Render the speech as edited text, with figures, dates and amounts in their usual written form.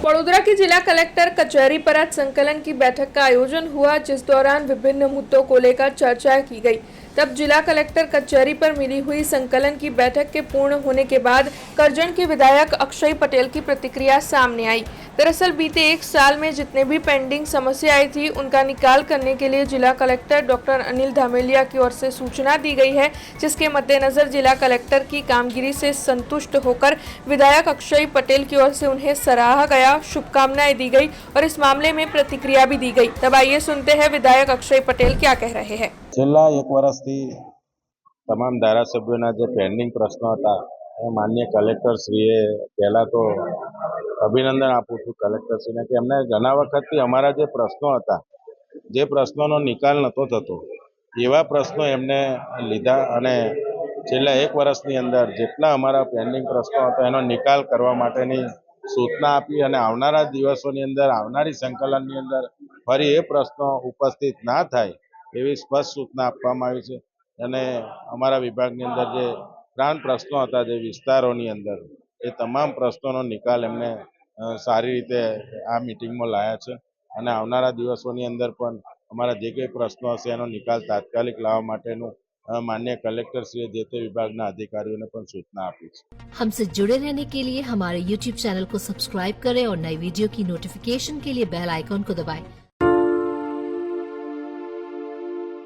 बड़ोदरा की जिला कलेक्टर कचहरी पर आज संकलन की बैठक का आयोजन हुआ, जिस दौरान विभिन्न मुद्दों को लेकर चर्चा की गई। तब जिला कलेक्टर कचहरी पर मिली हुई संकलन की बैठक के पूर्ण होने के बाद करजन के विधायक अक्षय पटेल की प्रतिक्रिया सामने आई। दरअसल बीते एक साल में जितने भी पेंडिंग समस्याएं थी, उनका निकाल करने के लिए जिला कलेक्टर डॉक्टर अनिल धामेलिया की ओर से सूचना दी गई है, जिसके मद्देनजर जिला कलेक्टर की कामगिरी से संतुष्ट होकर विधायक अक्षय पटेल की ओर से उन्हें सराहा गया, शुभकामनाएं दी गई और इस मामले में प्रतिक्रिया भी दी गई। तब आइए सुनते हैं विधायक अक्षय पटेल क्या कह रहे हैं। છેલ્લા એક વર્ષથી તમામ ધારાસભ્યોના જે પેન્ડિંગ પ્રશ્નો હતા એ માનનીય કલેક્ટરશ્રીએ પહેલાં તો અભિનંદન આપું છું કલેક્ટરશ્રીને કે એમને ઘણા વખતથી અમારા જે પ્રશ્નો હતા, જે પ્રશ્નોનો નિકાલ નહોતો થતો એવા પ્રશ્નો એમને લીધા અને છેલ્લા એક વર્ષની અંદર જેટલા અમારા પેન્ડિંગ પ્રશ્નો હતા એનો નિકાલ કરવા માટેની સૂચના આપી અને આવનારા દિવસોની અંદર આવનારી સંકલનની અંદર ફરી એ પ્રશ્નો ઉપસ્થિત ના થાય એવી સ્પષ્ટ સૂચના આપવામાં આવી છે અને અમારા વિભાગની અંદર જે 3 પ્રશ્નો હતા જે વિસ્તારોની અંદર એ તમામ પ્રશ્નોનો નિકાલ એમને સારી રીતે આ મિટિંગમાં લાયા છે અને આવનારા દિવસોની અંદર પણ અમારા જે કંઈ પ્રશ્નો હશે એનો નિકાલ તાત્કાલિક લાવવા માટેનું माननीय कलेक्टर श्री जेते विभागना अधिकारियों ने पण सूचना आपी है। हमसे जुड़े रहने के लिए हमारे YouTube चैनल को सब्सक्राइब करें और नई वीडियो की नोटिफिकेशन के लिए बेल आइकॉन को दबाएं।